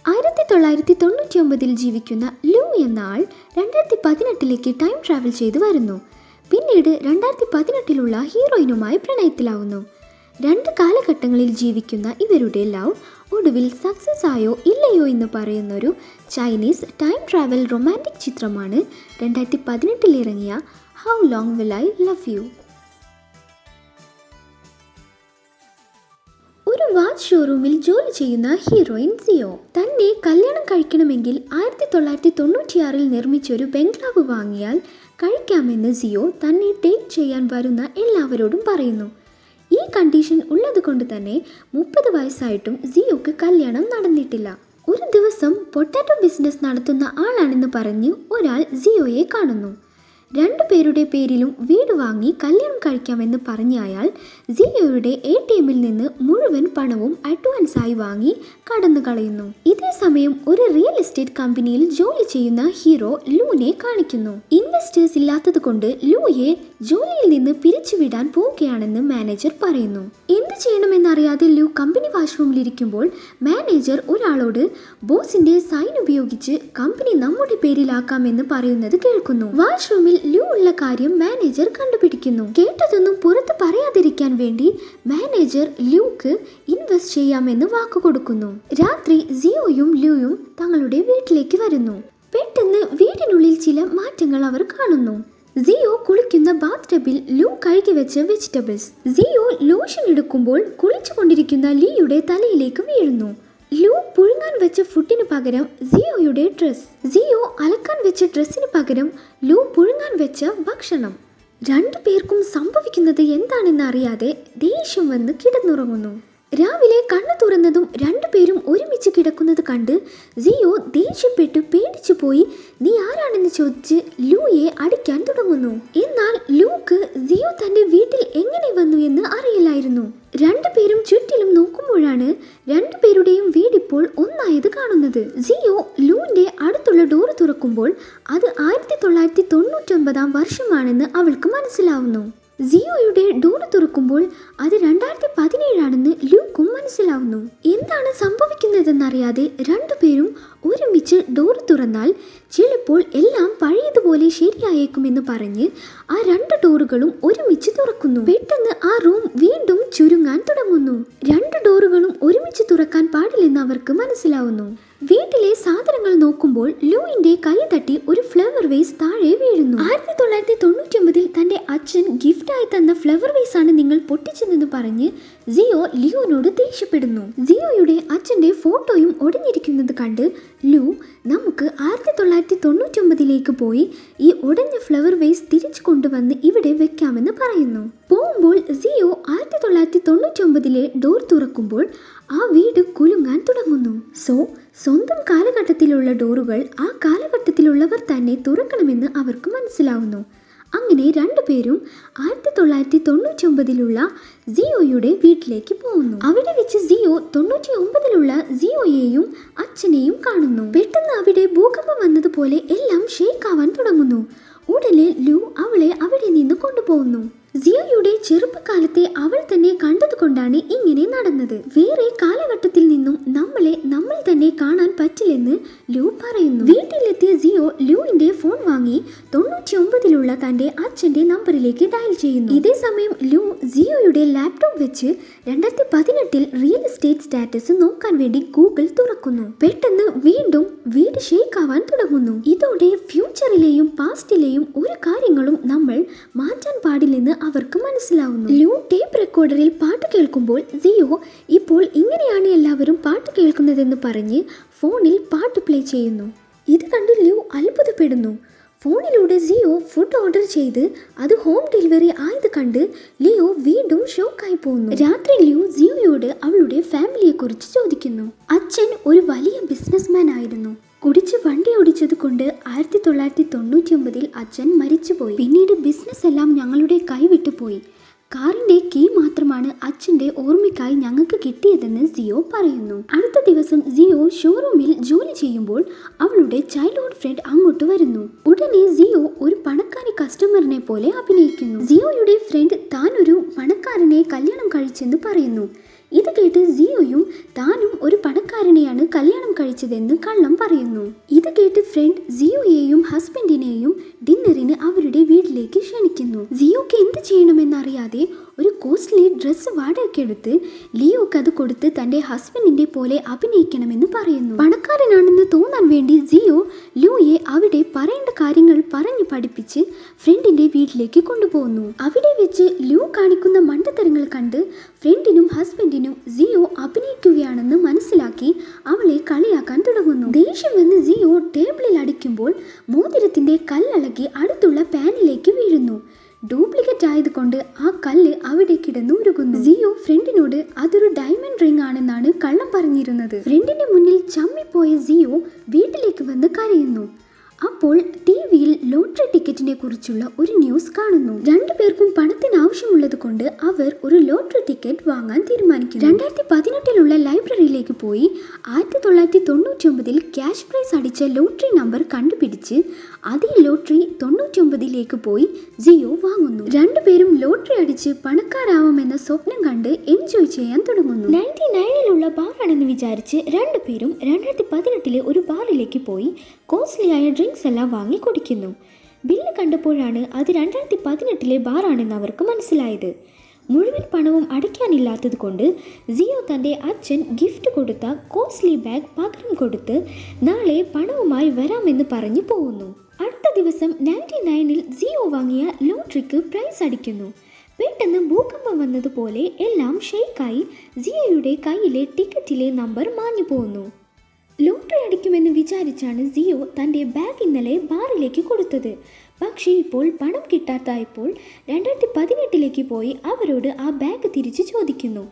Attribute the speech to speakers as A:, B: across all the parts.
A: 1999 ജീവിക്കുന്ന ലൂ എന്ന ആൾ 2018 time travel ചെയ്തു വരുന്നു. പിന്നീട് 2018 ഹീറോയിനുമായി പ്രണയത്തിലാവുന്നു. 2 കാലഘട്ടങ്ങളിൽ ജീവിക്കുന്ന ഇവരുടെ ലവ് ഒടുവിൽ സക്സസ് ആയോ ഇല്ലയോ എന്ന് പറയുന്നൊരു ചൈനീസ് ടൈം ട്രാവൽ റൊമാൻറ്റിക് ചിത്രമാണ് 2018 ഇറങ്ങിയ how long will I love you. ഒരു വാച്ച് ഷോറൂമിൽ ജോലി ചെയ്യുന്ന ഹീറോയിൻ സിയോ തന്നെ കല്യാണം കഴിക്കണമെങ്കിൽ 1996 നിർമ്മിച്ചൊരു ബംഗ്ലാവ് വാങ്ങിയാൽ കഴിക്കാമെന്ന് സിയോ തന്നെ ഡേറ്റ് ചെയ്യാൻ വരുന്ന എല്ലാവരോടും പറയുന്നു. ഈ കണ്ടീഷൻ ഉള്ളതുകൊണ്ട് തന്നെ 30 വയസ്സായിട്ടും സിയോക്ക് കല്യാണം നടന്നിട്ടില്ല. ഒരു ദിവസം പൊട്ടാറ്റോ ബിസിനസ് നടത്തുന്ന ആളാണെന്ന് പറഞ്ഞ് ഒരാൾ സിയോയെ കാണുന്നു. 2 പേരുടെ പേരിലും വീട് വാങ്ങി കല്യാണം കഴിക്കാമെന്ന് പറഞ്ഞ അയാൾ സിയോയുടെ ATMിൽ നിന്ന് മുഴുവൻ പണവും അഡ്വാൻസായി വാങ്ങി കടന്നു കളയുന്നു. ഇതേ സമയം ഒരു റിയൽ എസ്റ്റേറ്റ് കമ്പനിയിൽ ജോലി ചെയ്യുന്ന ഹീറോ ലൂനെ കാണിക്കുന്നു. ഇൻവെസ്റ്റേഴ്സ് ഇല്ലാത്തത് കൊണ്ട് ലൂയെ ജോലിയിൽ നിന്ന് പിരിച്ചുവിടാൻ പോവുകയാണെന്ന് മാനേജർ പറയുന്നു. എന്ത് ചെയ്യണമെന്നറിയാതെ ലൂ കമ്പനി വാഷ്റൂമിലിരിക്കുമ്പോൾ മാനേജർ ഒരാളോട് ബോസിന്റെ സൈൻ ഉപയോഗിച്ച് കമ്പനി നമ്മുടെ പേരിലാക്കാമെന്ന് പറയുന്നത് കേൾക്കുന്നു. വാഷ്റൂമിൽ ലൂ ഉള്ള കാര്യം മാനേജർ കണ്ടുപിടിക്കുന്നു. കേട്ടതൊന്നും പുറത്ത് പറയാതിരിക്കാൻ വേണ്ടി മാനേജർ ലൂക്ക് ഇൻവെസ്റ്റ് ചെയ്യാമെന്ന് വാക്കുകൊടുക്കുന്നു. രാത്രി സിയോയും ലൂയും തങ്ങളുടെ വീട്ടിലേക്ക് വരുന്നു. പെട്ടെന്ന് വീടിനുള്ളിൽ ചില മാറ്റങ്ങൾ അവർ കാണുന്നു. സിയോ കുളിക്കുന്ന ബാത്ത് ടബിൽ ലൂ കഴുകി വെച്ച വെജിറ്റബിൾസ് സിയോ ലോഷൻ എടുക്കുമ്പോൾ കുളിച്ചുകൊണ്ടിരിക്കുന്ന ലീയുടെ തലയിലേക്ക് വീഴുന്നു. ലൂ പുഴുങ്ങാൻ വെച്ച ഫുഡിന് പകരം സിയോയുടെ ഡ്രസ്, സിയോ അലക്കാൻ വെച്ച ഡ്രസ്സിന് പകരം ലൂ പുഴുങ്ങാൻ വെച്ച ഭക്ഷണം. 2 പേർക്കും സംഭവിക്കുന്നത് എന്താണെന്ന് അറിയാതെ ദേഷ്യം വന്ന് കിടന്നുറങ്ങുന്നു. രാവിലെ കണ്ണു തുറന്നതും 2 പേരും ഒരുമിച്ച് കിടക്കുന്നത് കണ്ട് സിയോ ദേഷ്യപ്പെട്ട് പേടിച്ചു പോയി നീ ആരാണെന്ന് ചോദിച്ച് ലൂയെ അടിക്കാൻ തുടങ്ങുന്നു. എന്നാൽ ലൂക്ക് സിയോ തന്റെ വീട്ടിൽ എങ്ങനെ വന്നു എന്ന് അറിയില്ലായിരുന്നു. 2 പേരും ചുറ്റിലും നോക്കുമ്പോഴാണ് 2 പേരുടെയും വീടിപ്പോൾ ഒന്നായത് കാണുന്നത്. സിയോ ലൂവിന്റെ അടുത്തുള്ള ഡോർ തുറക്കുമ്പോൾ അത് 1999 വർഷമാണെന്ന് അവൾക്ക് മനസ്സിലാവുന്നു. സിയോയുടെ ഡോർ തുറക്കുമ്പോൾ അത് 2017 ലൂക്കും മനസ്സിലാവുന്നു. എന്താണ് സംഭവിക്കുന്നതെന്നറിയാതെ 2 പേരും ഒരുമിച്ച് ഡോർ തുറന്നാൽ ചിലപ്പോൾ എല്ലാം പഴയതുപോലെ ശരിയായേക്കുമെന്ന് പറഞ്ഞ് ആ 2 ഡോറുകളും ഒരുമിച്ച് തുറക്കുന്നു. പെട്ടെന്ന് ആ റൂം വീണ്ടും ചുരുങ്ങാൻ തുടങ്ങുന്നു. 2 ഡോറുകളും ഒരുമിച്ച് തുറക്കാൻ പാടില്ലെന്ന് അവർക്ക് മനസ്സിലാവുന്നു. വീട്ടിലെ സാധനങ്ങൾ നോക്കുമ്പോൾ ലൂവിന്റെ കൈ തട്ടി ഒരു ഫ്ലവർ വേസ് താഴെ വീഴുന്നു. 1999 തന്റെ അച്ഛൻ ഗിഫ്റ്റായി തന്ന ഫ്ലവർ വേസ് ആണ് നിങ്ങൾ പൊട്ടിച്ചതെന്ന് പറഞ്ഞ് സിയോ ലിയോനോട് ദേഷ്യപ്പെടുന്നു. സിയോയുടെ അച്ഛന്റെ ഫോട്ടോയും ഒടിഞ്ഞിരിക്കുന്നത് കണ്ട് ലൂ നമുക്ക് 1999 പോയി ഈ ഒടഞ്ഞ ഫ്ലവർ വേസ് തിരിച്ചു കൊണ്ടുവന്ന് ഇവിടെ വെക്കാമെന്ന് പറയുന്നു. പോകുമ്പോൾ സിയോ 1999 ഡോർ തുറക്കുമ്പോൾ ആ വീട് കുലുങ്ങാൻ തുടങ്ങുന്നു. സ്വന്തം കാലഘട്ടത്തിലുള്ള ഡോറുകൾ ആ കാലഘട്ടത്തിലുള്ളവർ തന്നെ തുറക്കണമെന്ന് അവർക്ക് മനസ്സിലാവുന്നു. അങ്ങനെ 2 പേരും 1999 സിയോയുടെ വീട്ടിലേക്ക് പോകുന്നു. അവിടെ വെച്ച് സിയോ 99 സിയോയെയും അച്ഛനെയും കാണുന്നു. പെട്ടെന്ന് അവിടെ ഭൂകമ്പം വന്നതുപോലെ എല്ലാം ഷേക്ക് ആവാൻ തുടങ്ങുന്നു. ഉടനെ ലൂ അവളെ അവിടെ നിന്ന് കൊണ്ടുപോകുന്നു. സിയോയുടെ ചെറുപ്പകാലത്തെ അവൾ തന്നെ കണ്ടതുകൊണ്ടാണ് ഇങ്ങനെ നടന്നത്. വേറെ കാലഘട്ടത്തിൽ നിന്നും നമ്മൾ തന്നെ കാണാൻ പറ്റില്ലെന്ന് ലൂ പറയുന്നു. വീട്ടിലെത്തിയ സിയോ ലൂവിന്റെ ഫോൺ വാങ്ങി 99 തന്റെ അച്ഛന്റെ നമ്പറിലേക്ക് ഡയൽ ചെയ്യുന്നു. ഇതേ സമയം ലൂ സിയോയുടെ ലാപ്ടോപ്പ് വെച്ച് 2018 റിയൽ എസ്റ്റേറ്റ് സ്റ്റാറ്റസ് നോക്കാൻ വേണ്ടി ഗൂഗിൾ തുറക്കുന്നു. പെട്ടെന്ന് വീണ്ടും വീട് ഷേക്ക് ആവാൻ തുടങ്ങുന്നു. ഇതോടെ ഫ്യൂച്ചറിലെയും പാസ്റ്റിലെയും ഒരു കാര്യങ്ങളും നമ്മൾ മാറ്റാൻ പാടില്ലെന്ന് അവർക്ക് മനസ്സിലാവുന്നു. ലൂ ടേപ്പ് റെക്കോർഡറിൽ പാട്ട് കേൾക്കുമ്പോൾ സിയോ ഇപ്പോൾ ഇങ്ങനെയാണ് എല്ലാവരും പാട്ട് കേൾക്കുന്നതെന്ന് പറഞ്ഞ് ഫോണിൽ പാട്ട് പ്ലേ ചെയ്യുന്നു. ഇത് കണ്ട് ലൂ അത്ഭുതപ്പെടുന്നു. ഫോണിലൂടെ സിയോ ഫുഡ് ഓർഡർ ചെയ്ത് അത് ഹോം ഡെലിവറി ആയത് കണ്ട് ലിയോ വീണ്ടും ഷോക്കായി പോകുന്നു. രാത്രി ലൂ സിയോയോട് അവളുടെ ഫാമിലിയെ കുറിച്ച് ചോദിക്കുന്നു. അച്ഛൻ ഒരു വലിയ ബിസിനസ്മാൻ ആയിരുന്നു. കുടിച്ച് വണ്ടി ഓടിച്ചത് കൊണ്ട് 1999 അച്ഛൻ മരിച്ചുപോയി. പിന്നീട് ബിസിനസ് എല്ലാം ഞങ്ങളുടെ കൈവിട്ടു പോയി. കാറിന്റെ കീ മാത്രമാണ് അച്ഛന്റെ ഓർമ്മയ്ക്കായി ഞങ്ങൾക്ക് കിട്ടിയതെന്ന് സിയോ പറയുന്നു. അടുത്ത ദിവസം സിയോ ഷോറൂമിൽ ജോലി ചെയ്യുമ്പോൾ അവളുടെ ചൈൽഡ്ഹുഡ് ഫ്രണ്ട് അങ്ങോട്ട് വരുന്നു. ഉടനെ സിയോ ഒരു പണക്കാരി കസ്റ്റമറിനെ പോലെ അഭിനയിക്കുന്നു. സിയോയുടെ ഫ്രണ്ട് താൻ ഒരു പണക്കാരനെ കല്യാണം കഴിച്ചെന്ന് പറയുന്നു. ഇത് കേട്ട് സിയോയും താനും ഒരു പണക്കാരൻ പണക്കാരനെയാണ് കല്യാണം കഴിച്ചതെന്ന് കള്ളം പറയുന്നു. ഇത് കേട്ട് ഫ്രണ്ട് സിയോയെയും ഹസ്ബൻഡിനെയും ഡിന്നറിന് അവരുടെ വീട്ടിലേക്ക് ക്ഷണിക്കുന്നു. സിയോക്ക് എന്ത് ചെയ്യണമെന്നറിയാതെ ഒരു കോസ്റ്റ്ലി ഡ്രസ്സ് വാടകയ്ക്കെടുത്ത് ലിയോക്ക് അത് കൊടുത്ത് തൻ്റെ ഹസ്ബൻഡിൻ്റെ പോലെ അഭിനയിക്കണമെന്ന് പറയുന്നു. പണക്കാരനാണെന്ന് തോന്നാൻ വേണ്ടി സിയോ ലൂയെ അവിടെ പറയേണ്ട കാര്യങ്ങൾ പറഞ്ഞു പഠിപ്പിച്ച് ഫ്രണ്ടിൻ്റെ വീട്ടിലേക്ക് കൊണ്ടുപോകുന്നു. അവിടെ വെച്ച് ലൂ കാണിക്കുന്ന മണ്ടത്തരങ്ങൾ കണ്ട് ഫ്രണ്ടിനും ഹസ്ബൻഡിനും സിയോ അഭിനയിക്കുകയാണെന്ന് മനസ്സിലാക്കി അവളെ കളിയാക്കാൻ തുടങ്ങുന്നു. ദേഷ്യം വന്ന് സിയോ ടേബിളിൽ അടിക്കുമ്പോൾ മോതിരത്തിൻ്റെ കല്ലളകി അടുത്തുള്ള പാനിലേക്ക് വീഴുന്നു. ഡ്യൂപ്ലിക്കേറ്റ് ആയതുകൊണ്ട് ആ കല്ല് അവിടെ കിടന്ന് ഉരുകുന്നു. സിയോ ഫ്രണ്ടിനോട് അതൊരു ഡയമണ്ട് റിംഗ് ആണെന്നാണ് കള്ളം പറഞ്ഞിരുന്നത്. ഫ്രണ്ടിന്റെ മുന്നിൽ ചമ്മിപ്പോയ സിയോ വീട്ടിലേക്ക് വന്ന് കരയുന്നു. അപ്പോൾ ടിവിയിൽ ലോട്ടറി ടിക്കറ്റിനെ കുറിച്ചുള്ള ഒരു ന്യൂസ് കാണുന്നു. രണ്ടുപേർക്കും പണത്തിന് ആവശ്യമുള്ളത് കൊണ്ട് അവർ ഒരു ലോട്ടറി ടിക്കറ്റ് വാങ്ങാൻ തീരുമാനിക്കുന്നു. 2018 ലൈബ്രറിയിലേക്ക് പോയി 1999 ക്യാഷ് പ്രൈസ് അടിച്ച ലോട്ടറി നമ്പർ കണ്ടുപിടിച്ച് അതേ ലോട്ടറി 99 പോയി സിയോ വാങ്ങുന്നു. രണ്ടുപേരും ലോട്ടറി അടിച്ച് പണക്കാരാവാമെന്ന സ്വപ്നം കണ്ട് എൻജോയ് ചെയ്യാൻ തുടങ്ങുന്നു. 99 ബാറാണെന്ന് വിചാരിച്ച് രണ്ടുപേരും 2018 ഒരു ബാറിലേക്ക് പോയി കോസ്റ്റ്ലിയായ ഡ്രിങ്ക്സ് എല്ലാം വാങ്ങി കുടിക്കുന്നു. ബില്ല് കണ്ടപ്പോഴാണ് അത് 2018 ബാറാണെന്ന് അവർക്ക് മനസ്സിലായത്. മുഴുവൻ പണവും അടയ്ക്കാനില്ലാത്തത് കൊണ്ട് സിയോ തൻ്റെ അച്ഛൻ ഗിഫ്റ്റ് കൊടുത്ത കോസ്റ്റ്ലി ബാഗ് പകരം കൊടുത്ത് നാളെ പണവുമായി വരാമെന്ന് പറഞ്ഞു പോകുന്നു. അടുത്ത ദിവസം 99 സിയോ വാങ്ങിയ ലോട്ടറിക്ക് പ്രൈസ് അടിക്കുന്നു. പെട്ടെന്ന് ഭൂകമ്പം വന്നതുപോലെ എല്ലാം ഷെയ്ക്കായി സിയോയുടെ കയ്യിലെ ടിക്കറ്റിലെ നമ്പർ മാഞ്ഞു പോകുന്നു. ലോട്ടറി അടിക്കുമെന്ന് വിചാരിച്ചാണ് സിയോ തൻ്റെ ബാഗ് ഇന്നലെ ബാറിലേക്ക് കൊടുത്തത്. പക്ഷേ ഇപ്പോൾ പണം കിട്ടാത്തായപ്പോൾ 2018 പോയി അവരോട് ആ ബാഗ് തിരിച്ചു ചോദിക്കുന്നു.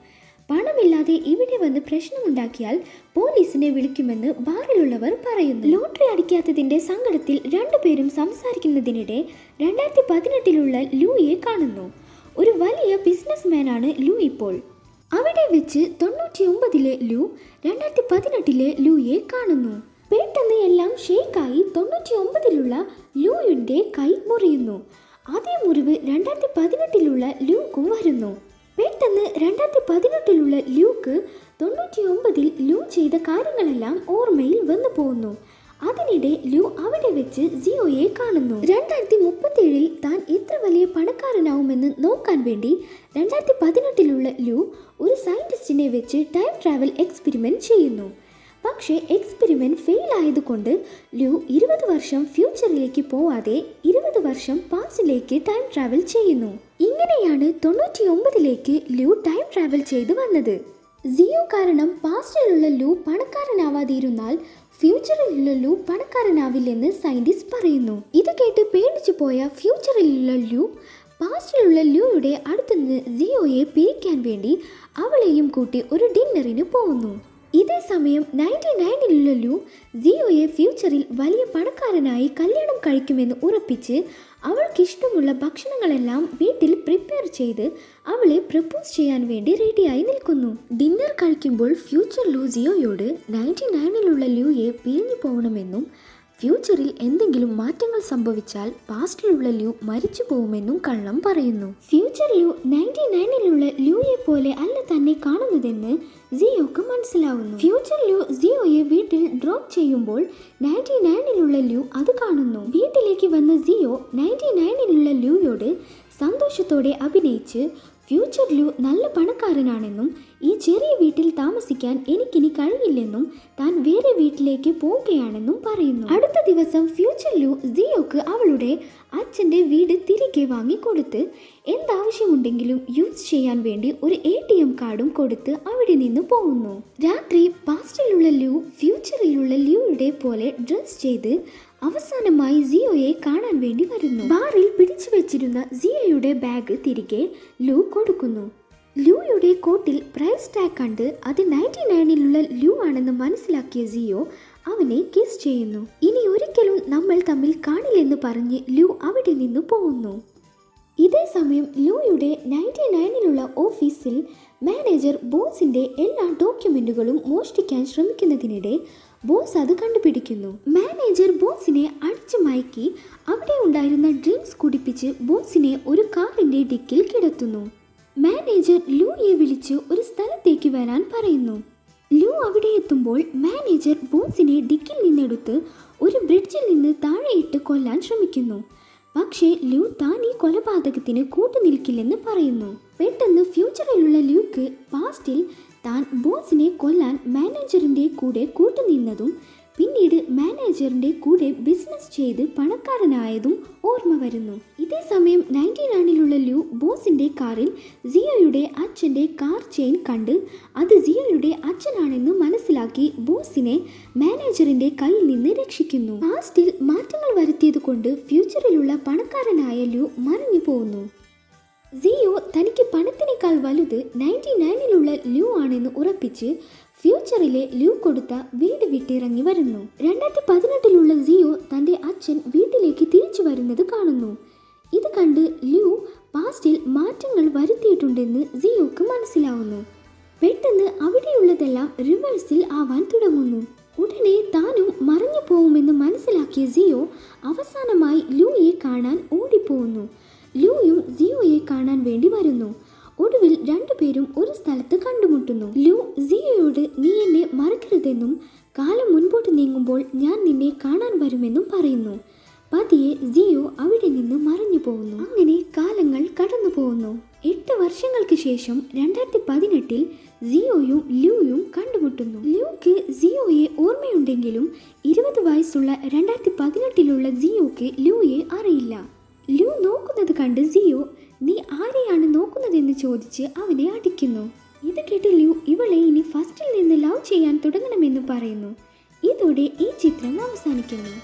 A: പണമില്ലാതെ ഇവിടെ വന്ന് പ്രശ്നമുണ്ടാക്കിയാൽ പോലീസിനെ വിളിക്കുമെന്ന് ബാറിലുള്ളവർ പറയുന്നു. ലോട്ടറി അടിക്കാത്തതിൻ്റെ സങ്കടത്തിൽ രണ്ടുപേരും സംസാരിക്കുന്നതിനിടെ 2018 ലൂയെ കാണുന്നു. ഒരു വലിയ ബിസിനസ് മാനാണ് ലൂ ഇപ്പോൾ. അവിടെ വെച്ച് 99 ലൂ 2018 ലൂയെ കാണുന്നു. പെട്ടെന്ന് എല്ലാം ഷേക്കായി 99 ലൂയുടെ കൈ മുറിയുന്നു. അതേ മുറിവ് 2018 ലൂക്കും വരുന്നു. പെട്ടെന്ന് 2018 ലൂക്ക് 99 ലൂ ചെയ്ത കാര്യങ്ങളെല്ലാം ഓർമ്മയിൽ വന്നു പോകുന്നു. അതിനിടെ ലൂ അവിടെ വെച്ച് സിയോയെ കാണുന്നു. 2037 താൻ എത്ര വലിയ പണക്കാരനാവുമെന്ന് നോക്കാൻ വേണ്ടി 2018 ലൂ ഒരു സയൻറ്റിസ്റ്റിനെ വെച്ച് ടൈം ട്രാവൽ എക്സ്പെരിമെൻറ്റ് ചെയ്യുന്നു. പക്ഷേ എക്സ്പെരിമെൻറ്റ് ഫെയിൽ ആയതുകൊണ്ട് ലൂ 20 വർഷം ഫ്യൂച്ചറിലേക്ക് പോവാതെ 20 വർഷം പാസ്റ്റിലേക്ക് ടൈം ട്രാവൽ ചെയ്യുന്നു. ഇങ്ങനെയാണ് 99 ലൂ ടൈം ട്രാവൽ ചെയ്ത് വന്നത്. സിയോ കാരണം പാസ്റ്റിലുള്ള ലൂ പണക്കാരനാവാതിരുന്നാൽ ഫ്യൂച്ചറിലുള്ള ലൂ പണക്കാരനാവില്ലെന്ന് സയൻറ്റിസ്റ്റ് പറയുന്നു. ഇത് കേട്ട് പേടിച്ചു പോയ ഫ്യൂച്ചറിലുള്ള ലൂ പാസ്റ്റിലുള്ള ലൂയുടെ അടുത്തുനിന്ന് സിയോയെ പിരിക്കാൻ വേണ്ടി അവളെയും കൂട്ടി ഒരു ഡിന്നറിന് പോകുന്നു. ഇതേ സമയം 99 ലൂ സിയോയെ ഫ്യൂച്ചറിൽ വലിയ പണക്കാരനായി കല്യാണം കഴിക്കുമെന്ന് ഉറപ്പിച്ച് അവൾക്കിഷ്ടമുള്ള ഭക്ഷണങ്ങളെല്ലാം വീട്ടിൽ പ്രിപ്പയർ ചെയ്ത് അവളെ പ്രപ്പോസ് ചെയ്യാൻ വേണ്ടി റെഡിയായി നിൽക്കുന്നു. ഡിന്നർ കഴിക്കുമ്പോൾ ഫ്യൂച്ചർ ലൂ സിയോയോട് 99 ലൂയെ പിരിഞ്ഞു പോകണമെന്നും ഫ്യൂച്ചറിൽ എന്തെങ്കിലും മാറ്റങ്ങൾ സംഭവിച്ചാൽ പാസ്റ്റിലുള്ള ലൂ മരിച്ചു പോകുമെന്നും കള്ളം പറയുന്നു. ഫ്യൂച്ചർ ലൂ 99 ലൂയെ പോലെ അല്ല തന്നെ കാണുന്നതെന്ന് സിയോക്ക് മനസ്സിലാവുന്നു. ഫ്യൂച്ചർ ലൂ സിയോയെ വീട്ടിൽ ഡ്രോപ്പ് ചെയ്യുമ്പോൾ 99 ലൂ അത് കാണുന്നു. വീട്ടിലേക്ക് വന്ന സിയോ 99 ലൂയോട് സന്തോഷത്തോടെ അഭിനയിച്ച് ഫ്യൂച്ചർ ലൂ നല്ല പണക്കാരനാണെന്നും ഈ ചെറിയ വീട്ടിൽ താമസിക്കാൻ എനിക്കിനി കഴിയില്ലെന്നും താൻ വേറെ വീട്ടിലേക്ക് പോവുകയാണെന്നും പറയുന്നു. അടുത്ത ദിവസം ഫ്യൂച്ചർ ലൂ സിയോക്ക് അവളുടെ അച്ഛൻ്റെ വീട് തിരികെ വാങ്ങിക്കൊടുത്ത് എന്താവശ്യമുണ്ടെങ്കിലും യൂസ് ചെയ്യാൻ വേണ്ടി ഒരു ATM കാർഡും കൊടുത്ത് അവിടെ നിന്ന് പോകുന്നു. രാത്രി പാസ്റ്റിലുള്ള ലൂ ഫ്യൂച്ചറിലുള്ള ലൂയുടെ പോലെ ഡ്രസ് ചെയ്ത് അവസാനമായി സിയോയെ കാണാൻ വേണ്ടി വരുന്നു. ബാറിൽ പിടിച്ചു വെച്ചിരുന്ന സിയോയുടെ ബാഗ് തിരികെ ലൂ കൊടുക്കുന്നു. ലൂയുടെ കോട്ടിൽ പ്രൈസ് ടാഗ് കണ്ട് അത് 99 ലൂ ആണെന്ന് മനസ്സിലാക്കിയ സിയോ അവനെ കിസ് ചെയ്യുന്നു. ഇനി ഒരിക്കലും നമ്മൾ തമ്മിൽ കാണില്ലെന്ന് പറഞ്ഞ് ലൂ അവിടെ നിന്ന് പോകുന്നു. ഇതേ സമയം ലൂയുടെ 99 ഓഫീസിൽ മാനേജർ ബോസിന്റെ എല്ലാ ഡോക്യുമെന്റുകളും മോഷ്ടിക്കാൻ ശ്രമിക്കുന്നതിനിടെ ബോസ് അത് കണ്ടുപിടിക്കുന്നു. മാനേജർ ബോസിനെ അടിച്ചു മയക്കി അവിടെ ഉണ്ടായിരുന്ന ഡ്രിങ്ക്സ് കുടിപ്പിച്ച് ബോസിനെ ഒരു കാറിന്റെ ഡിക്കിൽ കിടത്തുന്നു. മാനേജർ ലൂയെ വിളിച്ച് ഒരു സ്ഥലത്തേക്ക് വരാൻ പറയുന്നു. ലൂ അവിടെ എത്തുമ്പോൾ മാനേജർ ബോസിനെ ഡിക്കിൽ നിന്നെടുത്ത് ഒരു ബ്രിഡ്ജിൽ നിന്ന് താഴെയിട്ട് കൊല്ലാൻ ശ്രമിക്കുന്നു. പക്ഷേ ലൂ താൻ ഈ കൊലപാതകത്തിന് കൂട്ടുനിൽക്കില്ലെന്ന് പറയുന്നു. പെട്ടെന്ന് ഫ്യൂച്ചറിലുള്ള ലൂക്ക് പാസ്റ്റിൽ താൻ ബോസിനെ കൊല്ലാൻ മാനേജറിൻ്റെ കൂടെ കൂട്ടുനിന്നതും പിന്നീട് മാനേജറിൻ്റെ കൂടെ ബിസിനസ് ചെയ്ത് പണക്കാരനായതും ഓർമ്മ വരുന്നു. ഇതേ സമയം 99-ലുള്ള ലൂ ബോസിൻ്റെ കാറിൽ സിയോയുടെ അച്ഛൻ്റെ കാർ ചെയിൻ കണ്ട് അത് സിയോയുടെ അച്ഛനാണെന്ന് മനസ്സിലാക്കി ബോസിനെ മാനേജറിൻ്റെ കയ്യിൽ നിന്ന് രക്ഷിക്കുന്നു. പാസ്റ്റിൽ മാറ്റങ്ങൾ വരുത്തിയത് കൊണ്ട് ഫ്യൂച്ചറിലുള്ള പണക്കാരനായ ലൂ മറിഞ്ഞു പോകുന്നു. സിയോ തനിക്ക് പണത്തിനേക്കാൾ വലുത് 99-ലുള്ള ലൂ ആണെന്ന് ഉറപ്പിച്ച് ഫ്യൂച്ചറിലെ ലൂ കൊടുത്ത വീട് വിട്ടിറങ്ങി വരുന്നു. 2018-ലുള്ള സിയോ തൻ്റെ അച്ഛൻ വീട്ടിലേക്ക് തിരിച്ചു വരുന്നത് കാണുന്നു. ഇത് കണ്ട് ലൂ പാസ്റ്റിൽ മാറ്റങ്ങൾ വരുത്തിയിട്ടുണ്ടെന്ന് സിയോക്ക് മനസ്സിലാവുന്നു. പെട്ടെന്ന് അവിടെയുള്ളതെല്ലാം റിവേഴ്സിൽ ആവാൻ തുടങ്ങുന്നു. ഉടനെ താനും മറഞ്ഞു പോകുമെന്ന് മനസ്സിലാക്കിയ സിയോ അവസാനമായി ലൂയെ കാണാൻ ഓടിപ്പോകുന്നു. ലൂയും സിയോയെ കാണാൻ വേണ്ടി വരുന്നു. ഒടുവിൽ രണ്ടുപേരും ഒരു സ്ഥലത്ത് കണ്ടുമുട്ടുന്നു. ലൂ സിയോയോട് നീ എന്നെ മറക്കരുതെന്നും കാലം മുൻപോട്ട് നീങ്ങുമ്പോൾ ഞാൻ നിന്നെ കാണാൻ വരുമെന്നും പറയുന്നു. പതിയെ സിയോ അവിടെ നിന്ന് മറഞ്ഞു പോകുന്നു. അങ്ങനെ കാലങ്ങൾ കടന്നു പോകുന്നു. 8 വർഷങ്ങൾക്ക് ശേഷം 2018-ൽ സിയോയും ലൂയും കണ്ടുമുട്ടുന്നു. ലൂക്ക് സിയോയെ ഓർമ്മയുണ്ടെങ്കിലും 20 വയസ്സുള്ള 2018-ലുള്ള സിയോക്ക് ലൂയെ അറിയില്ല. ലൂ നോക്കുന്നത് കണ്ട് സിയോ നീ ആരെയാണ് നോക്കുന്നതെന്ന് ചോദിച്ച് അവനെ അടിക്കുന്നു. ഇത് കേട്ട് ലൂ ഇവളെ ഇനി ഫസ്റ്റിൽ നിന്ന് ലവ് ചെയ്യാൻ തുടങ്ങണമെന്ന് പറയുന്നു. ഇതോടെ ഈ ചിത്രം അവസാനിക്കുന്നു.